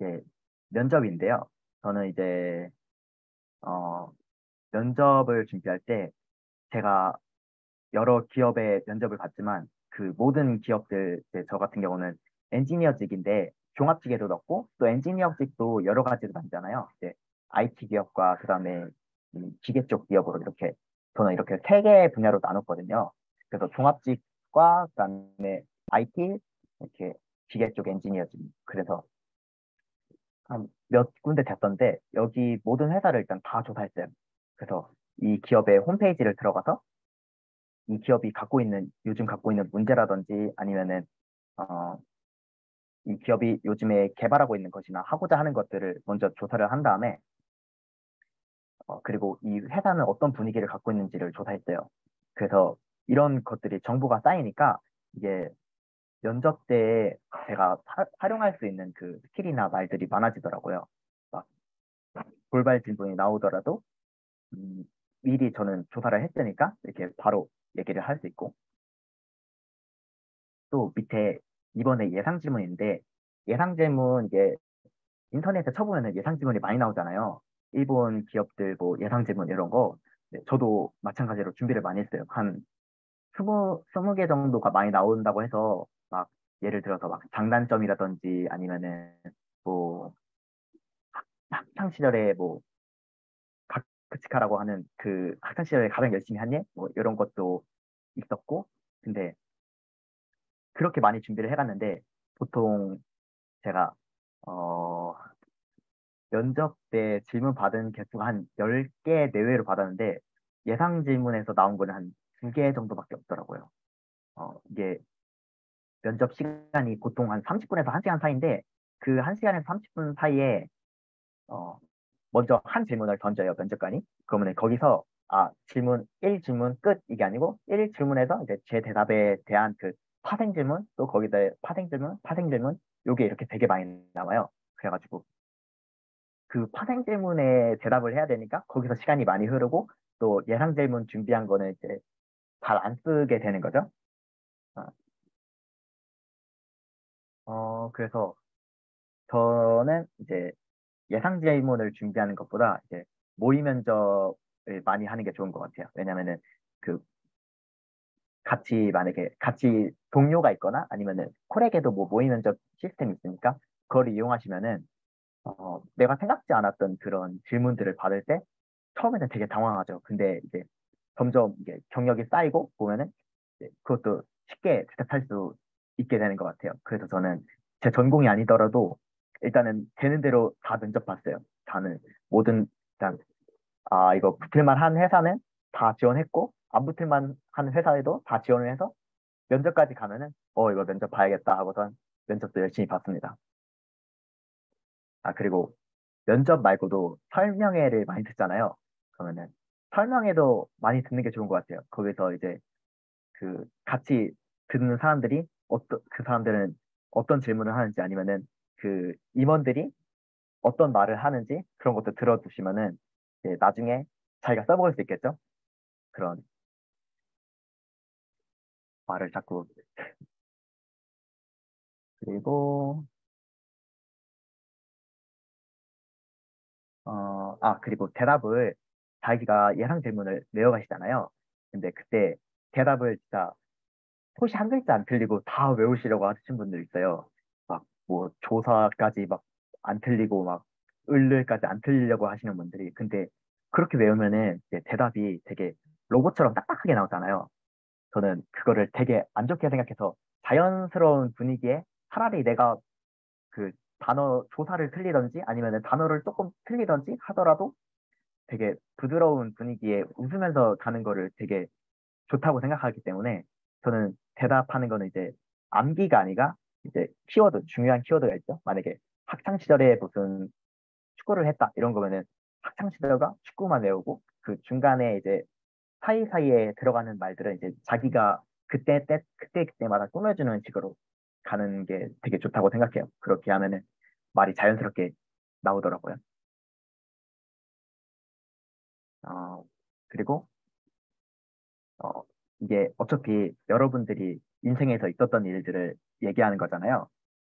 이제 면접인데요. 저는 이제 어, 면접을 준비할 때 제가 여러 기업의 면접을 봤지만 그 모든 기업들 이제 저 같은 경우는 엔지니어직인데 종합직에도 넣고 또 엔지니어직도 여러 가지로 나뉘잖아요. 이제 IT 기업과 그다음에 기계 쪽 기업으로 이렇게 저는 이렇게 세 개의 분야로 나눴거든요. 그래서 종합직과 그다음에 IT 이렇게 기계 쪽 엔지니어직 그래서 한 몇 군데 됐던데 여기 모든 회사를 일단 다 조사했어요. 그래서 이 기업의 홈페이지를 들어가서 이 기업이 요즘 갖고 있는 문제라든지 아니면은 어, 이 기업이 요즘에 개발하고 있는 것이나 하고자 하는 것들을 먼저 조사를 한 다음에 그리고 이 회사는 어떤 분위기를 갖고 있는지를 조사했어요. 그래서 이런 것들이 정보가 쌓이니까 이게 면접 때 제가 활용할 수 있는 그 스킬이나 말들이 많아지더라고요. 막 돌발 질문이 나오더라도 음, 미리 저는 조사를 했으니까 이렇게 바로 얘기를 할 수 있고 또 밑에 이번에 예상 질문인데 예상 질문 이게 인터넷에 쳐보면은 예상 질문이 많이 나오잖아요. 일본 기업들 뭐 예상 질문 이런 거. 네, 저도 마찬가지로 준비를 많이 했어요. 한 스무 개 정도가 많이 나온다고 해서 막 예를 들어서 막 장단점이라든지 아니면은 뭐 학창 시절에 뭐 가크치카라고 하는 그 학창 시절에 가장 열심히 한 예? 뭐 이런 것도 있었고 근데 그렇게 많이 준비를 해갔는데 보통 제가 어 면접 때 질문 받은 개수가 한 10개 내외로 받았는데 예상 질문에서 나온 거는 한 2개 정도밖에 없더라고요. 이게 면접 시간이 보통 한 30분에서 1시간 사이인데 그 1시간에서 30분 사이에 어, 먼저 한 질문을 던져요, 면접관이. 그러면 거기서 질문 1 질문 끝 이게 아니고 1 질문에서 이제 제 대답에 대한 그 파생 질문 또 거기다 파생 질문 요게 이렇게 되게 많이 나와요. 그래가지고 그 파생 질문에 대답을 해야 되니까 거기서 시간이 많이 흐르고 또 예상 질문 준비한 거는 이제 잘 안 쓰게 되는 거죠. 어, 그래서 저는 이제 예상 질문을 준비하는 것보다 이제 모의 면접을 많이 하는 게 좋은 것 같아요. 왜냐면은 그 만약에 같이 동료가 있거나 아니면은 콜에게도 뭐 모의 면접 시스템이 있으니까 그걸 이용하시면은 내가 생각지 않았던 그런 질문들을 받을 때 처음에는 되게 당황하죠. 근데 이제 점점 이게 경력이 쌓이고 보면은 이제 그것도 쉽게 대답할 수 있게 되는 것 같아요. 그래서 저는 제 전공이 아니더라도 일단은 되는 대로 다 면접 봤어요. 다는 모든 일단 이거 붙을만 한 회사는 다 지원했고 안 붙을만 한 회사에도 다 지원을 해서 면접까지 가면은 이거 면접 봐야겠다 하고선 면접도 열심히 봤습니다. 그리고 면접 말고도 설명회를 많이 듣잖아요. 그러면은 설명회도 많이 듣는 게 좋은 것 같아요. 거기서 이제 그 같이 듣는 사람들이 그 사람들은 어떤 질문을 하는지 아니면은 그 임원들이 어떤 말을 하는지 그런 것도 들어두시면은 이제 나중에 자기가 써먹을 수 있겠죠? 그런 말을 자꾸 그리고 그리고 대답을 자기가 예상 질문을 외워가시잖아요. 근데 그때 대답을 진짜 혹시 한 글자 안 틀리고 다 외우시려고 하시는 분들 있어요. 막 뭐 조사까지 막 안 틀리고 막 을을까지 안 틀리려고 하시는 분들이. 근데 그렇게 외우면은 이제 대답이 되게 로봇처럼 딱딱하게 나오잖아요. 저는 그거를 되게 안 좋게 생각해서 자연스러운 분위기에 차라리 내가 그 단어 조사를 틀리든지 아니면은 단어를 조금 틀리든지 하더라도 되게 부드러운 분위기에 웃으면서 가는 거를 되게 좋다고 생각하기 때문에 저는 대답하는 거는 이제 암기가 아니라 이제 중요한 키워드가 있죠. 만약에 학창 시절에 무슨 축구를 했다 이런 거면은 학창 시절과 축구만 외우고 그 중간에 이제 사이사이에 들어가는 말들은 이제 자기가 그때마다 꾸며주는 식으로 가는 게 되게 좋다고 생각해요. 그렇게 하면은 말이 자연스럽게 나오더라고요. 어, 그리고 어, 이게 어차피 여러분들이 인생에서 있었던 일들을 얘기하는 거잖아요.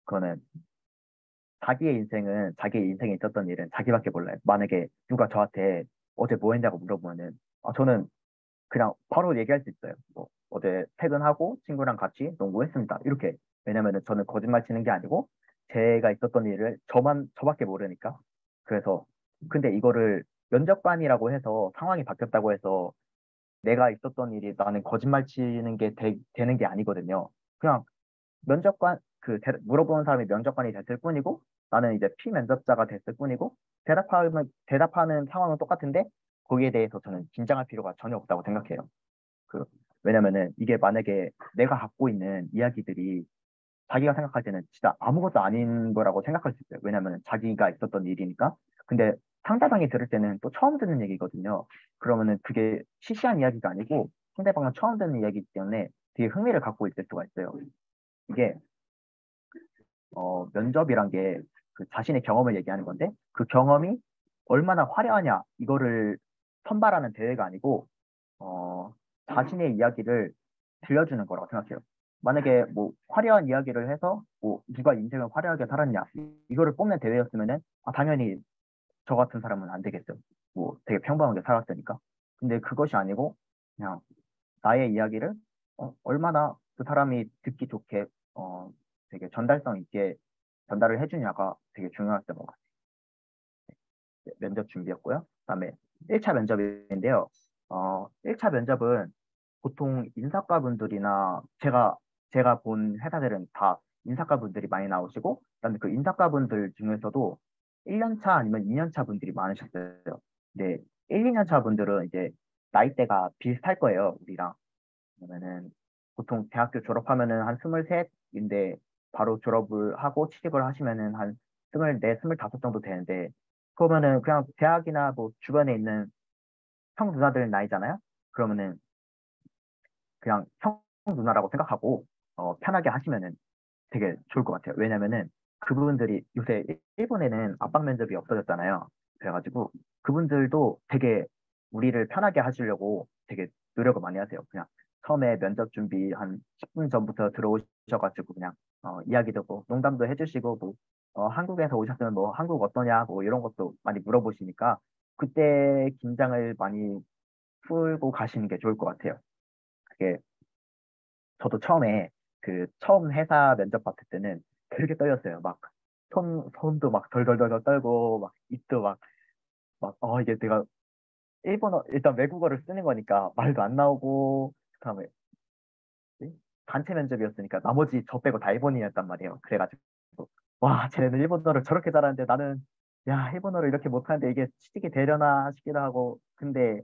그거는 자기의 인생은 자기의 인생에 있었던 일은 자기밖에 몰라요. 만약에 누가 저한테 어제 뭐 했냐고 물어보면은 저는 그냥 바로 얘기할 수 있어요. 뭐 어제 퇴근하고 친구랑 같이 농구했습니다. 이렇게. 왜냐면은 저는 거짓말 치는 게 아니고 제가 있었던 일을 저밖에 모르니까. 그래서 근데 이거를 면접관이라고 해서 상황이 바뀌었다고 해서 내가 있었던 일이 나는 거짓말 치는 게 되는 게 아니거든요. 그냥 물어보는 사람이 면접관이 됐을 뿐이고 나는 이제 피면접자가 됐을 뿐이고 대답하는 상황은 똑같은데 거기에 대해서 저는 긴장할 필요가 전혀 없다고 생각해요. 그 왜냐면은 이게 만약에 내가 갖고 있는 이야기들이 자기가 생각할 때는 진짜 아무것도 아닌 거라고 생각할 수 있어요. 왜냐면은 자기가 있었던 일이니까. 근데 상대방이 들을 때는 또 처음 듣는 얘기거든요. 그러면은 그게 시시한 이야기가 아니고 상대방은 처음 듣는 이야기이기 때문에 되게 흥미를 갖고 있을 수가 있어요. 이게 면접이란 게 그 자신의 경험을 얘기하는 건데 그 경험이 얼마나 화려하냐 이거를 선발하는 대회가 아니고 어, 자신의 이야기를 들려주는 거라고 생각해요. 만약에 뭐 화려한 이야기를 해서 뭐 누가 인생을 화려하게 살았냐 이거를 뽑는 대회였으면은 당연히 저 같은 사람은 안 되겠죠. 뭐 되게 평범하게 살았으니까. 근데 그것이 아니고 그냥 나의 이야기를 얼마나 그 사람이 듣기 좋게 되게 전달성 있게 전달을 해주냐가 되게 중요했던 것 같아요. 면접 준비였고요. 그다음에 1차 면접인데요. 1차 면접은 보통 인사과 분들이나 제가 본 회사들은 다 인사과 분들이 많이 나오시고 그다음에 그 인사과 분들 중에서도 1년 차 아니면 2년 차 분들이 많으셨어요. 근데 1, 2년 차 분들은 이제 나이대가 비슷할 거예요, 우리랑. 그러면은 보통 대학교 졸업하면은 한 23인데 바로 졸업을 하고 취직을 하시면은 한 24, 25 정도 되는데 그러면은 그냥 대학이나 뭐 주변에 있는 형 누나들 나이잖아요. 그러면은 그냥 형 누나라고 생각하고 편하게 하시면은 되게 좋을 것 같아요. 왜냐면은 그분들이 요새 일본에는 압박 면접이 없어졌잖아요. 그래가지고 그분들도 되게 우리를 편하게 하시려고 되게 노력을 많이 하세요. 그냥 처음에 면접 준비 한 10분 전부터 들어오셔가지고 그냥 이야기도 뭐 농담도 해주시고 뭐 한국에서 오셨으면 뭐 한국 어떠냐 뭐 이런 것도 많이 물어보시니까 그때 긴장을 많이 풀고 가시는 게 좋을 것 같아요. 그게 저도 처음에 그 처음 회사 면접 봤을 때는 되게 떨렸어요. 막 손도 막 덜덜덜덜 떨고 막 입도 이게 내가 일본어 일단 외국어를 쓰는 거니까 말도 안 나오고 그다음에 뭐지? 단체 면접이었으니까 나머지 저 빼고 다 일본인이었단 말이에요. 그래가지고 와 쟤네는 일본어를 저렇게 잘하는데 나는 야 일본어를 이렇게 못하는데 이게 취직이 되려나 싶기도 하고 근데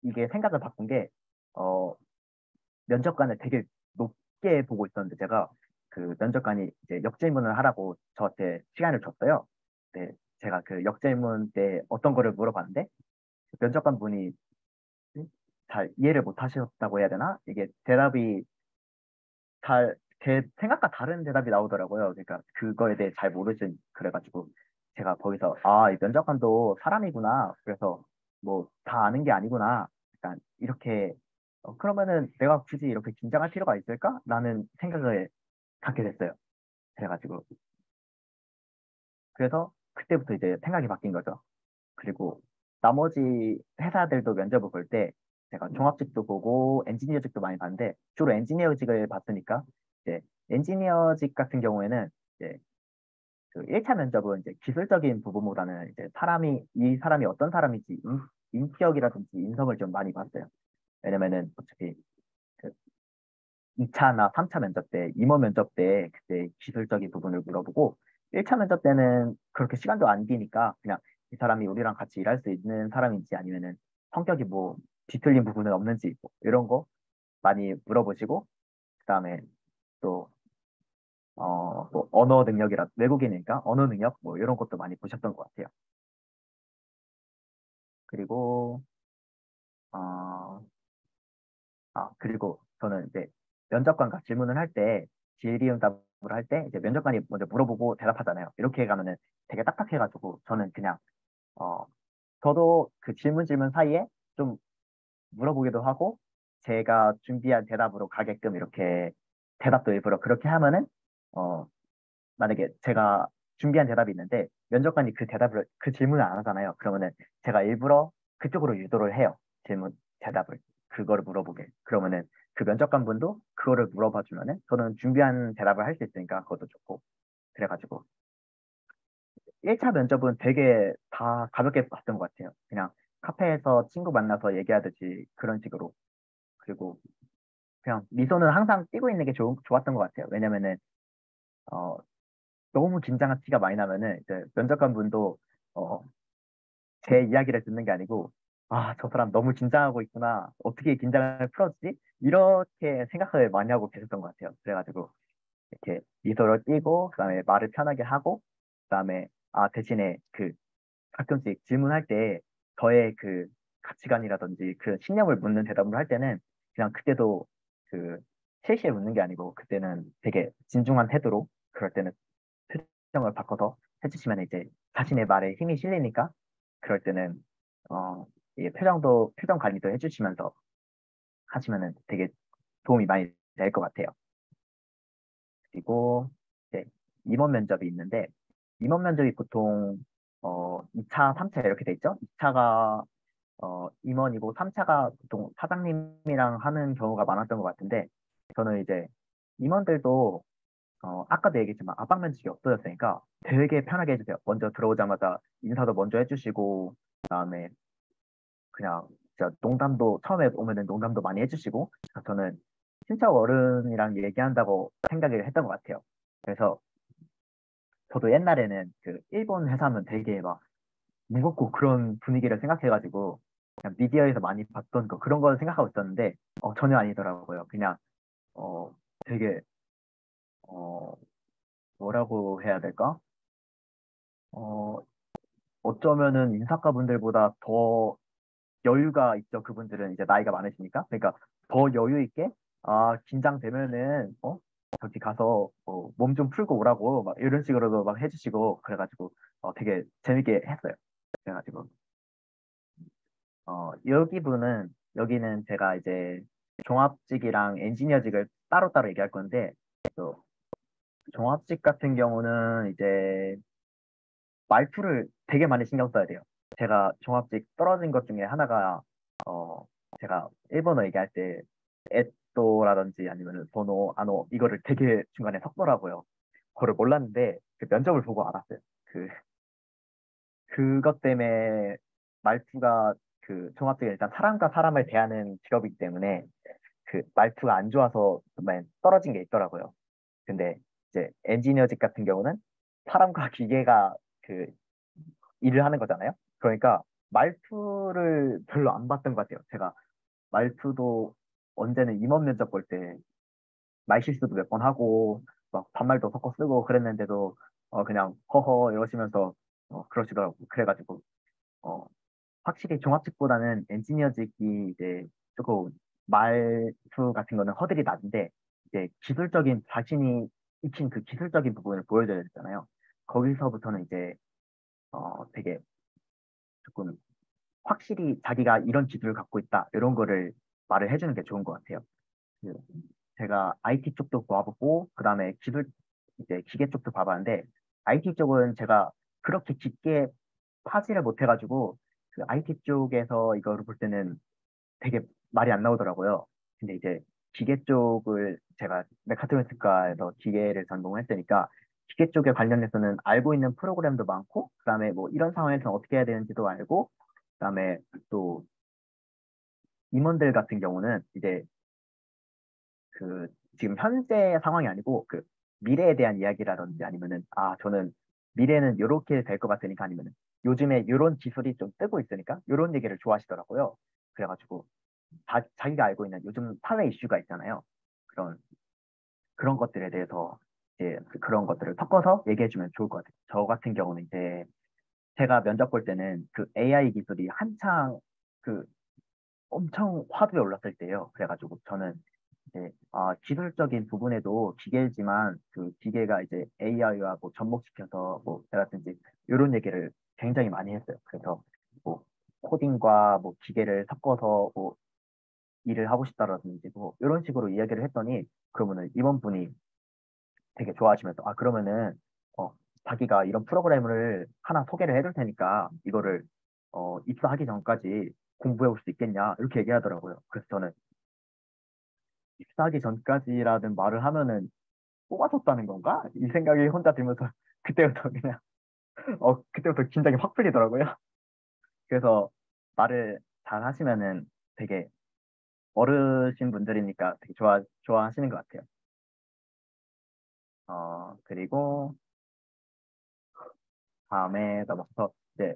이게 생각을 바꾼 게 어, 면접관을 되게 높게 보고 있었는데 제가 그 면접관이 이제 역질문을 하라고 저한테 시간을 줬어요. 네, 제가 그 역질문 때 어떤 거를 물어봤는데 면접관 분이 잘 이해를 못 하셨다고 해야 되나? 이게 대답이 제 생각과 다른 대답이 나오더라고요. 그러니까 그거에 대해 잘 모르지 그래가지고 제가 거기서 이 면접관도 사람이구나. 그래서 뭐 다 아는 게 아니구나. 약간 이렇게 그러면은 내가 굳이 이렇게 긴장할 필요가 있을까? 라는 생각을 갖게 됐어요. 그래가지고 그래서 그때부터 이제 생각이 바뀐 거죠. 그리고 나머지 회사들도 면접을 볼 때 제가 종합직도 보고 엔지니어직도 많이 봤는데 주로 엔지니어직을 봤으니까 이제 엔지니어직 같은 경우에는 이제 그 1차 면접은 이제 기술적인 부분보다는 이제 이 사람이 어떤 사람인지 인격이라든지 인성을 좀 많이 봤어요. 왜냐면은 어차피 그 2차나 3차 면접 때, 임원 면접 때 그때 기술적인 부분을 물어보고 1차 면접 때는 그렇게 시간도 안 기니까 그냥 이 사람이 우리랑 같이 일할 수 있는 사람인지 아니면은 성격이 뭐 뒤틀린 부분은 없는지 뭐 이런 거 많이 물어보시고 그다음에 또 뭐 언어 능력이라 외국인이니까 언어 능력 뭐 이런 것도 많이 보셨던 것 같아요. 그리고 어, 그리고 저는 이제 면접관과 질문을 할 때, 질의응답을 할 때, 이제 면접관이 먼저 물어보고 대답하잖아요. 이렇게 가면은 되게 딱딱해가지고, 저는 그냥, 어, 저도 그 질문 사이에 좀 물어보기도 하고, 제가 준비한 대답으로 가게끔 이렇게 대답도 일부러 그렇게 하면은, 어, 만약에 제가 준비한 대답이 있는데 면접관이 그 질문을 안 하잖아요. 그러면은 제가 일부러 그쪽으로 유도를 해요. 대답을 그거를 물어보게. 그러면은 그 면접관 분도 그거를 물어봐 주면은 저는 준비한 대답을 할 수 있으니까 그것도 좋고 그래가지고 1차 면접은 되게 다 가볍게 봤던 것 같아요. 그냥 카페에서 친구 만나서 얘기하듯이 그런 식으로. 그리고 그냥 미소는 항상 띄고 있는 게 좋았던 것 같아요. 왜냐면은 어, 너무 긴장한 티가 많이 나면은 이제 면접관 분도 어, 제 이야기를 듣는 게 아니고 아, 저 사람 너무 긴장하고 있구나. 어떻게 긴장을 풀어주지? 이렇게 생각을 많이 하고 계셨던 것 같아요. 그래가지고 이렇게 미소를 띄고 그다음에 말을 편하게 하고 그다음에 대신에 그 가끔씩 질문할 때 저의 그 가치관이라든지 그 신념을 묻는 대답을 할 때는 그냥 그때도 그 실시에 묻는 게 아니고 그때는 되게 진중한 태도로 그럴 때는 표정을 바꿔서 해주시면 이제 자신의 말에 힘이 실리니까 그럴 때는 이게 표정 관리도 해주시면서 하시면은 되게 도움이 많이 될 것 같아요. 그리고 이제 임원 면접이 있는데 임원 면접이 보통 2차, 3차 이렇게 돼 있죠. 2차가 임원이고 3차가 보통 사장님이랑 하는 경우가 많았던 것 같은데 저는 이제 임원들도 아까도 얘기했지만 압박 면접이 없어졌으니까 되게 편하게 해주세요. 먼저 들어오자마자 인사도 먼저 해주시고 그다음에 그냥 진짜 농담도 처음에 오면은 농담도 많이 해주시고 저는 친척 어른이랑 얘기한다고 생각을 했던 것 같아요. 그래서 저도 옛날에는 그 일본 회사면 되게 막 무겁고 그런 분위기를 생각해가지고 그냥 미디어에서 많이 봤던 거 그런 걸 생각하고 있었는데 전혀 아니더라고요. 그냥 어 되게 어 뭐라고 해야 될까? 어 어쩌면은 인사과 분들보다 더 여유가 있죠. 그분들은 이제 나이가 많으시니까. 그러니까 더 여유 있게 긴장되면은 저기 가서 몸 좀 풀고 오라고 막 이런 식으로도 막 해주시고 그래가지고 되게 재밌게 했어요. 그래가지고 여기는 제가 이제 종합직이랑 엔지니어직을 따로따로 얘기할 건데 또 종합직 같은 경우는 이제 말투를 되게 많이 신경 써야 돼요. 제가 종합직 떨어진 것 중에 하나가 어 제가 일본어 얘기할 때 에또라든지 아니면 번호, 아노 이거를 되게 중간에 섞더라고요. 그걸 몰랐는데 그 면접을 보고 알았어요. 그것 때문에 말투가 그 종합직은 일단 사람과 사람을 대하는 직업이기 때문에 그 말투가 안 좋아서 정말 떨어진 게 있더라고요. 근데 이제 엔지니어직 같은 경우는 사람과 기계가 그 일을 하는 거잖아요. 그러니까 말투를 별로 안 봤던 것 같아요. 제가 말투도 언제는 임원 면접 볼 때 말실수도 몇 번 하고 막 반말도 섞어 쓰고 그랬는데도 그냥 허허 이러시면서 그러시더라고. 그래가지고 어, 확실히 종합직보다는 엔지니어직이 이제 조금 말투 같은 거는 허들이 낮은데 이제 기술적인 자신이 익힌 그 기술적인 부분을 보여줘야 되잖아요. 거기서부터는 이제 되게 조금 확실히 자기가 이런 기술을 갖고 있다 이런 거를 말을 해주는 게 좋은 것 같아요. 그 제가 IT 쪽도 봐보고 그다음에 이제 기계 쪽도 봐봤는데 IT 쪽은 제가 그렇게 깊게 파지를 못해가지고 그 IT 쪽에서 이거를 볼 때는 되게 말이 안 나오더라고요. 근데 이제 기계 쪽을 제가 메카트로니크과에서 기계를 전공했으니까 기계 쪽에 관련해서는 알고 있는 프로그램도 많고 그다음에 뭐 이런 상황에서 어떻게 해야 되는지도 알고 그다음에 또 임원들 같은 경우는 이제 그 지금 현재 상황이 아니고 그 미래에 대한 이야기라든지 아니면은 저는 미래는 이렇게 될 것 같으니까 아니면은 요즘에 이런 기술이 좀 뜨고 있으니까 이런 얘기를 좋아하시더라고요. 그래가지고 자기가 알고 있는 요즘 사회 이슈가 있잖아요. 그런 그런 것들에 대해서 이제 그런 것들을 섞어서 얘기해주면 좋을 것 같아요. 저 같은 경우는 이제 제가 면접 볼 때는 그 AI 기술이 한창 그 엄청 화두에 올랐을 때예요. 그래가지고 저는 이제 기술적인 부분에도 기계지만 그 기계가 이제 AI와 뭐 접목시켜서 뭐 라든지 이런 얘기를 굉장히 많이 했어요. 그래서 뭐 코딩과 뭐 기계를 섞어서 뭐 일을 하고 싶다라든지 뭐 이런 식으로 이야기를 했더니 그러면은 임원분이 되게 좋아하시면서 그러면은 자기가 이런 프로그램을 하나 소개를 해줄 테니까 이거를 입사하기 전까지 공부해 올 수 있겠냐 이렇게 얘기하더라고요. 그래서 저는 입사하기 전까지라는 말을 하면은 뽑아줬다는 건가? 이 생각이 혼자 들면서 그때부터 그냥 그때부터 긴장이 확 풀리더라고요. 그래서 말을 잘 하시면은 되게 어르신 분들이니까 되게 좋아하시는 것 같아요. 그리고 다음에 넘어서 이제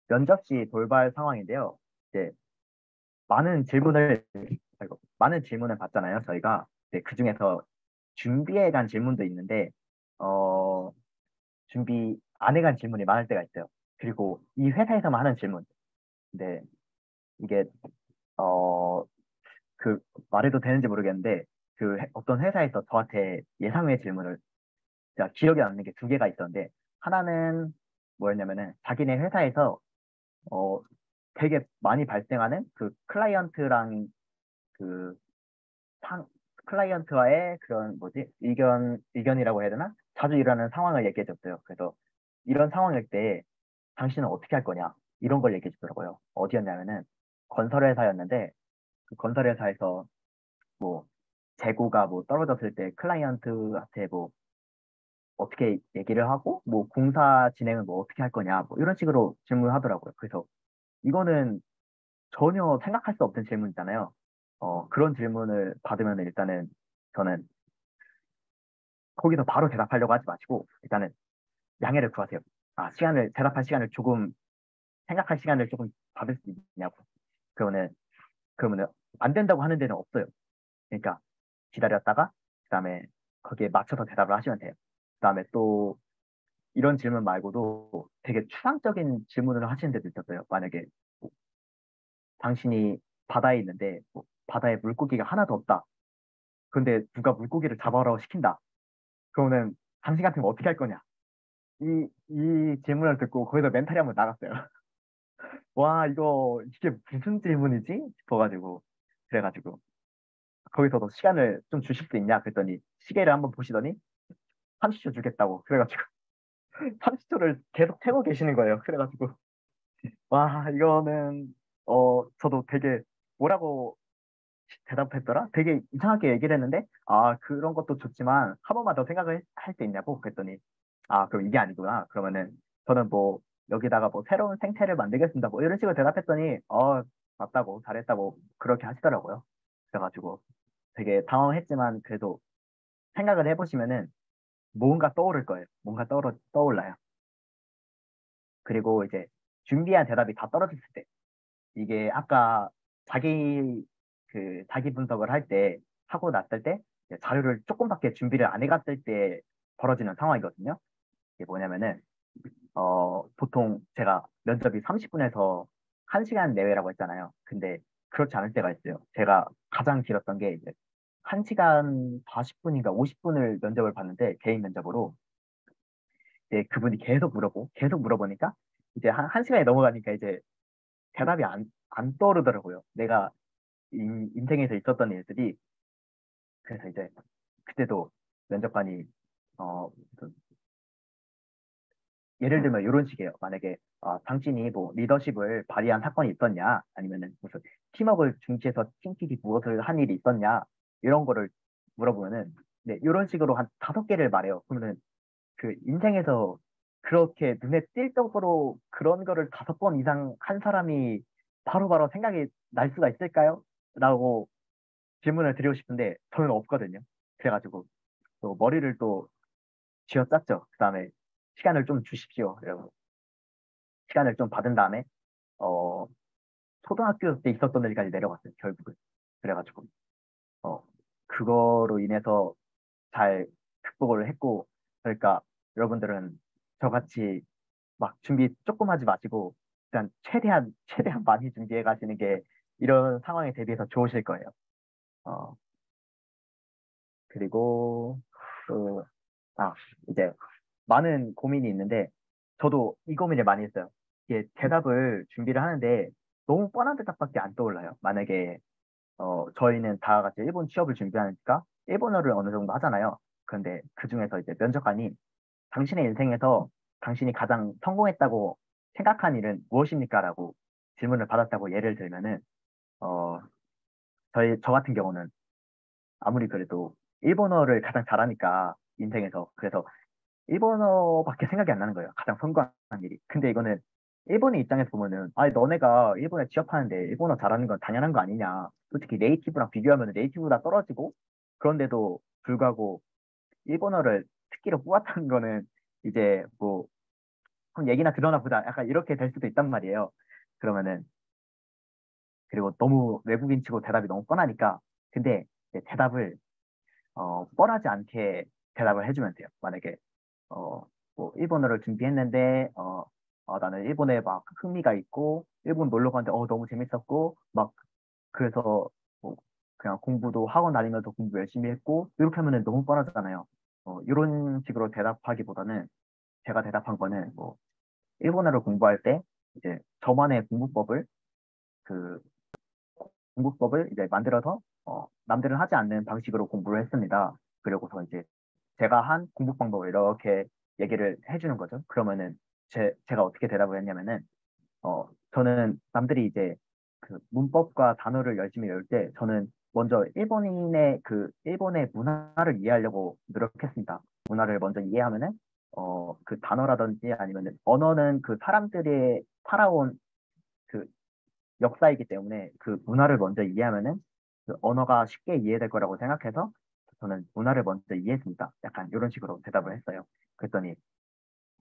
면접 시 돌발 상황인데요. 이제 많은 질문을 많은 질문을 받잖아요. 저희가 그 중에서 준비해 간 질문도 있는데 어, 준비 안 해 간 질문이 많을 때가 있어요. 그리고 이 회사에서만 하는 질문. 근데 이게 어, 그 말해도 되는지 모르겠는데 어떤 회사에서 저한테 예상외 질문을 제가 기억에 남는 게 두 개가 있었는데 하나는 뭐였냐면은 자기네 회사에서 어, 되게 많이 발생하는 그 그 상, 클라이언트와의 그런 뭐지 의견이라고 해야 되나? 자주 일어나는 상황을 얘기해 줬어요. 그래서 이런 상황일 때 당신은 어떻게 할 거냐? 이런 걸 얘기해 주더라고요. 어디였냐면은 건설회사였는데 그 건설회사에서 뭐 재고가 뭐 떨어졌을 때 클라이언트한테 뭐 어떻게 얘기를 하고 뭐 공사 진행은 뭐 어떻게 할 거냐 뭐 이런 식으로 질문을 하더라고요. 그래서 이거는 전혀 생각할 수 없는 질문이잖아요. 그런 질문을 받으면 일단은 저는 거기서 바로 대답하려고 하지 마시고 일단은 양해를 구하세요. 대답할 시간을 조금 생각할 시간을 조금 받을 수 있냐고. 그러면은 그러면은 안 된다고 하는 데는 없어요. 그러니까 기다렸다가 그다음에 거기에 맞춰서 대답을 하시면 돼요. 그다음에 또 이런 질문 말고도 되게 추상적인 질문을 하시는 데도 있었어요. 만약에 뭐 당신이 바다에 있는데 뭐 바다에 물고기가 하나도 없다. 근데 누가 물고기를 잡아오라고 시킨다. 그러면 당신 같은 거 어떻게 할 거냐? 이 질문을 듣고 거기서 멘탈이 한번 나갔어요. 와, 이게 무슨 질문이지? 싶어가지고. 그래가지고 거기서도 시간을 좀 주실 수 있냐? 그랬더니 시계를 한번 보시더니 30초 주겠다고. 그래가지고 30초를 계속 태고 계시는 거예요. 그래가지고 와, 이거는 저도 되게 뭐라고 대답했더라? 되게 이상하게 얘기를 했는데, 그런 것도 좋지만, 한 번만 더 생각을 할 수 있냐고? 그랬더니, 그럼 이게 아니구나. 그러면은, 저는 뭐, 여기다가 뭐, 새로운 생태를 만들겠습니다. 뭐, 이런 식으로 대답했더니, 맞다고, 잘했다고, 그렇게 하시더라고요. 그래가지고, 되게 당황했지만, 그래도 생각을 해보시면은, 뭔가 떠오를 거예요. 뭔가 떠올라요. 그리고 이제, 준비한 대답이 다 떨어졌을 때, 이게 아까 자기 분석을 할 때, 하고 났을 때, 이제 자료를 조금밖에 준비를 안 해갔을 때 벌어지는 상황이거든요. 이게 뭐냐면은, 보통 제가 면접이 30분에서 1시간 내외라고 했잖아요. 근데 그렇지 않을 때가 있어요. 제가 가장 길었던 게 이제 1시간 40분인가 50분을 면접을 봤는데, 개인 면접으로. 이제 그분이 계속 물어보니까, 이제 한 시간이 넘어가니까 이제 대답이 안 떠오르더라고요. 내가 인생에서 있었던 일들이. 그래서 이제 그때도 면접관이 무슨 예를 들면 이런 식이에요. 만약에 당신이 뭐 리더십을 발휘한 사건이 있었냐, 아니면은 무슨 팀워크를 중시해서 팀끼리 무엇을 한 일이 있었냐, 이런 거를 물어보면은 네, 이런 식으로 한 5개를 말해요. 그러면은 그 인생에서 그렇게 눈에 띌 정도로 그런 거를 5번 이상 한 사람이 바로바로 생각이 날 수가 있을까요? 라고 질문을 드리고 싶은데 저는 없거든요. 그래가지고 또 머리를 또 쥐어짰죠. 그다음에 시간을 좀 주십시오. 그리고 시간을 좀 받은 다음에 어 초등학교 때 있었던 일까지 내려갔어요. 결국은. 그래가지고 어 그거로 인해서 잘 극복을 했고, 그러니까 여러분들은 저같이 막 준비 조금 하지 마시고 일단 최대한 많이 준비해 가시는 게 이런 상황에 대비해서 좋으실 거예요. 어 그리고 또 이제 많은 고민이 있는데 저도 이 고민을 많이 했어요. 이게 대답을 준비를 하는데 너무 뻔한 대답밖에 안 떠올라요. 만약에 저희는 다 같이 일본 취업을 준비하니까 일본어를 어느 정도 하잖아요. 그런데 그 중에서 이제 면접관이 당신의 인생에서 당신이 가장 성공했다고 생각한 일은 무엇입니까? 라고 질문을 받았다고 예를 들면은, 어, 저 같은 경우는 아무리 그래도 일본어를 가장 잘하니까 인생에서 그래서 일본어밖에 생각이 안 나는 거예요. 가장 성공한 일이. 근데 이거는 일본의 입장에서 보면은, 아, 너네가 일본에 취업하는데 일본어 잘하는 건 당연한 거 아니냐. 솔직히 네이티브랑 비교하면 네이티브보다 떨어지고, 그런데도 불구하고 일본어를 특기로 뽑았다는 거는 이제 뭐, 그럼 얘기나 들어나 보자. 약간 이렇게 될 수도 있단 말이에요. 그러면은, 그리고 너무 외국인 치고 대답이 너무 뻔하니까. 근데 이제 대답을, 뻔하지 않게 대답을 해주면 돼요. 만약에 어, 뭐, 일본어를 준비했는데, 나는 일본에 막 흥미가 있고, 일본 놀러 갔는데, 너무 재밌었고, 막, 그래서, 뭐, 그냥 공부도 학원 다니면서 공부 열심히 했고, 이렇게 하면은 너무 뻔하잖아요. 이런 식으로 대답하기보다는, 제가 대답한 거는, 뭐, 일본어를 공부할 때, 이제, 저만의 그, 공부법을 이제 만들어서, 남들은 하지 않는 방식으로 공부를 했습니다. 그리고서 이제, 제가 한 공부 방법을 이렇게 얘기를 해주는 거죠. 그러면은 제가 어떻게 대답을 했냐면은 저는 남들이 이제 그 문법과 단어를 열심히 외울 때 저는 먼저 일본의 문화를 이해하려고 노력했습니다. 문화를 먼저 이해하면은 그 단어라든지 아니면은 언어는 그 사람들이 살아온 그 역사이기 때문에 그 문화를 먼저 이해하면은 그 언어가 쉽게 이해될 거라고 생각해서 저는 문화를 먼저 이해했습니다. 약간 이런 식으로 대답을 했어요. 그랬더니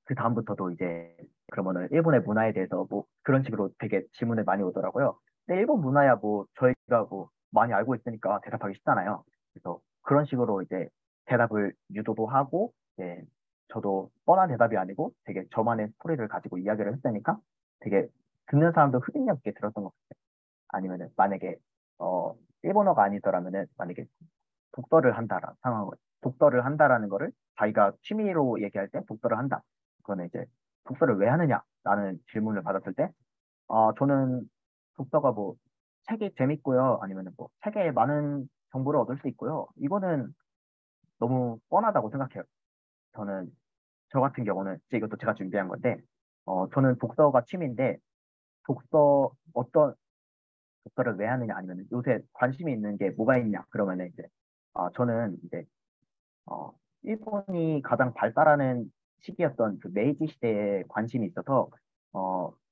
그 다음부터도 이제 그러면은 일본의 문화에 대해서 뭐 그런 식으로 되게 질문을 많이 오더라고요. 근데 일본 문화야 뭐 저희가 뭐 많이 알고 있으니까 대답하기 쉽잖아요. 그래서 그런 식으로 이제 대답을 유도도 하고 이제 저도 뻔한 대답이 아니고 되게 저만의 스토리를 가지고 이야기를 했으니까 되게 듣는 사람도 흡입력 있게 들었던 것 같아요. 아니면은 만약에 어 일본어가 아니더라면은 만약에 독서를 한다라는 거를 자기가 취미로 얘기할 때 독서를 한다. 그거는 이제 독서를 왜 하느냐? 라는 질문을 받았을 때, 저는 독서가 뭐 책이 재밌고요. 아니면 뭐 책에 많은 정보를 얻을 수 있고요. 이거는 너무 뻔하다고 생각해요. 저는 저 같은 경우는 이제 이것도 제가 준비한 건데, 저는 독서가 취미인데 어떤 독서를 왜 하느냐 아니면 요새 관심이 있는 게 뭐가 있냐 그러면은 이제 저는 이제 어, 일본이 가장 발달하는 시기였던 그 메이지 시대에 관심이 있어서,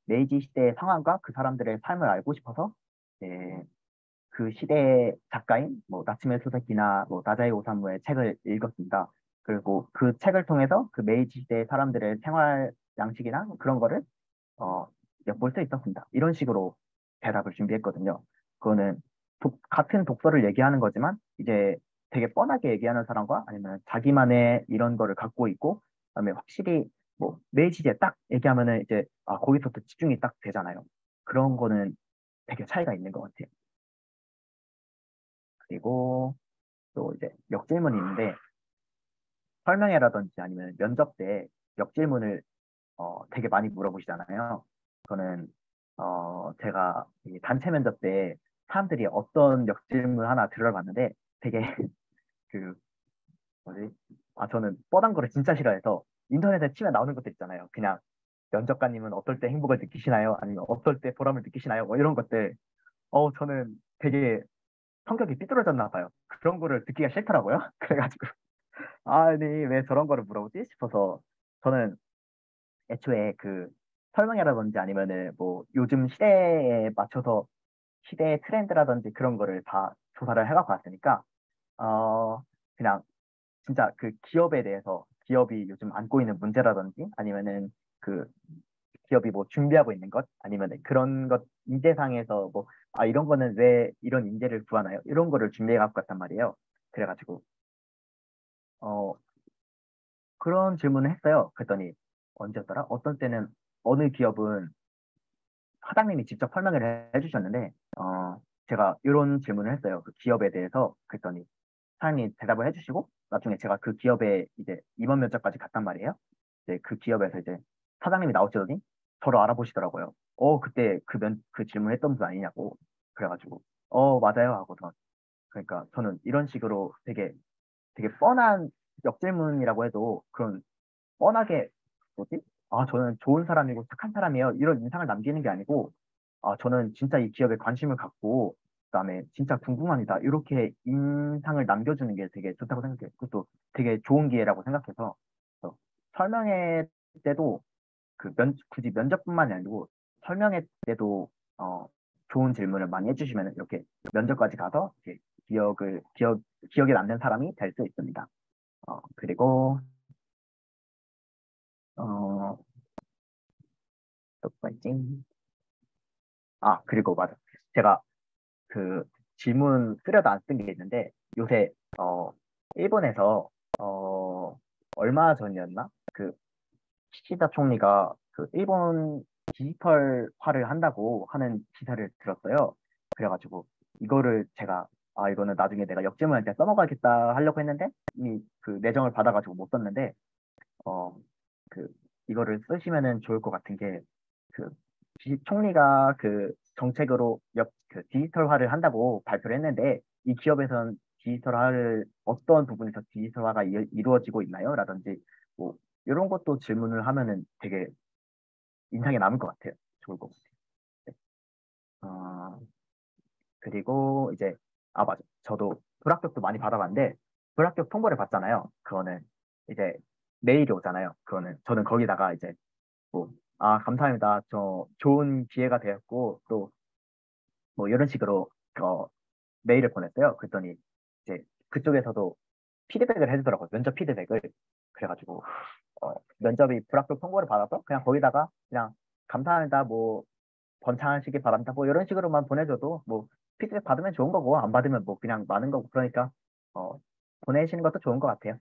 메이지 시대의 상황과 그 사람들의 삶을 알고 싶어서, 예, 그 시대의 작가인, 뭐, 나츠메 소세키나, 뭐, 나자이 오사무의 책을 읽었습니다. 그리고 그 책을 통해서 그 메이지 시대의 사람들의 생활 양식이나 그런 거를, 어, 엿볼 수 있었습니다. 이런 식으로 대답을 준비했거든요. 그거는 같은 독서를 얘기하는 거지만 이제 되게 뻔하게 얘기하는 사람과 아니면 자기만의 이런 거를 갖고 있고 그다음에 확실히 뭐 메이지에 딱 얘기하면은 이제 거기서 또 집중이 딱 되잖아요. 그런 거는 되게 차이가 있는 것 같아요. 그리고 또 이제 역질문이 있는데 설명회라든지 아니면 면접 때 역질문을 되게 많이 물어보시잖아요. 저는 제가 이 단체 면접 때 사람들이 어떤 역질문 하나 들어봤는데 되게 그 뭐지? 저는 뻔한 거를 진짜 싫어해서 인터넷에 치면 나오는 것들 있잖아요. 그냥 면접관님은 어떨 때 행복을 느끼시나요? 아니면 어떨 때 보람을 느끼시나요? 뭐 이런 것들. 저는 되게 성격이 삐뚤어졌나 봐요. 그런 거를 듣기가 싫더라고요. 그래가지고 아니 왜 저런 거를 물어보지 싶어서 저는 애초에 그 설명회라든지 아니면은 뭐 요즘 시대에 맞춰서 시대의 트렌드라든지 그런 거를 다 조사를 해갖고 왔으니까 어 그냥 진짜 그 기업에 대해서 기업이 요즘 안고 있는 문제라든지 아니면은 그 기업이 뭐 준비하고 있는 것 아니면은 그런 것 인재상에서 뭐 이런 거는 왜 이런 인재를 구하나요? 이런 거를 준비해 갖고 왔단 말이에요. 그래가지고 어 그런 질문을 했어요. 그랬더니 언제였더라? 어떤 때는 어느 기업은 사장님이 직접 설명을 해주셨는데, 제가 이런 질문을 했어요. 그 기업에 대해서. 그랬더니 사장님이 대답을 해주시고, 나중에 제가 그 기업에 이제 임원 면접까지 갔단 말이에요. 이제 그 기업에서 이제 사장님이 나오시더니 저를 알아보시더라고요. 그때 그 질문 했던 분 아니냐고. 그래가지고, 맞아요. 하고서. 그러니까 저는 이런 식으로 되게 뻔한 역질문이라고 해도 그런 뻔하게 뭐지? 아, 저는 좋은 사람이고 착한 사람이에요. 이런 인상을 남기는 게 아니고, 아, 저는 진짜 이 기업에 관심을 갖고, 그다음에 진짜 궁금합니다. 이렇게 인상을 남겨주는 게 되게 좋다고 생각해요. 그것도 되게 좋은 기회라고 생각해서, 그래서 설명회 때도 굳이 면접뿐만이 아니고 설명회 때도 좋은 질문을 많이 해주시면 이렇게 면접까지 가서 이렇게 기억에 남는 사람이 될 수 있습니다. 그리고 어, 또 뭐가 있지? 아, 그리고 맞아. 제가 그 질문 쓰려도 안 쓴 게 있는데 요새 일본에서 어, 얼마 전이었나? 그 키시다 총리가 그 일본 디지털화를 한다고 하는 기사를 들었어요. 그래가지고 이거를 제가 이거는 나중에 내가 역질문할 때 써먹어야겠다 하려고 했는데 이미 그 내정을 받아가지고 못 썼는데 어, 그, 이거를 쓰시면은 좋을 것 같은 게, 그, 총리가 그 정책으로 그 디지털화를 한다고 발표를 했는데, 이 기업에선 디지털화를 어떤 부분에서 디지털화가 이루어지고 있나요? 라든지, 뭐, 이런 것도 질문을 하면은 되게 인상에 남을 것 같아요. 좋을 것 같아요. 네. 어, 그리고 이제, 아, 맞아. 저도 불합격도 많이 받아봤는데, 불합격 통보를 받잖아요. 그거는 이제 메일이 오잖아요. 그거는 저는 거기다가 이제 뭐, 감사합니다. 저 좋은 기회가 되었고, 또, 뭐, 이런 식으로, 메일을 보냈어요. 그랬더니, 이제, 그쪽에서도 피드백을 해주더라고요. 면접 피드백을. 그래가지고, 면접이 불합격 통보를 받아서, 그냥 거기다가, 그냥, 감사합니다. 뭐, 번창하시길 바랍니다. 뭐, 이런 식으로만 보내줘도, 뭐, 피드백 받으면 좋은 거고, 안 받으면 뭐, 그냥 많은 거고, 그러니까, 어, 보내시는 것도 좋은 것 같아요.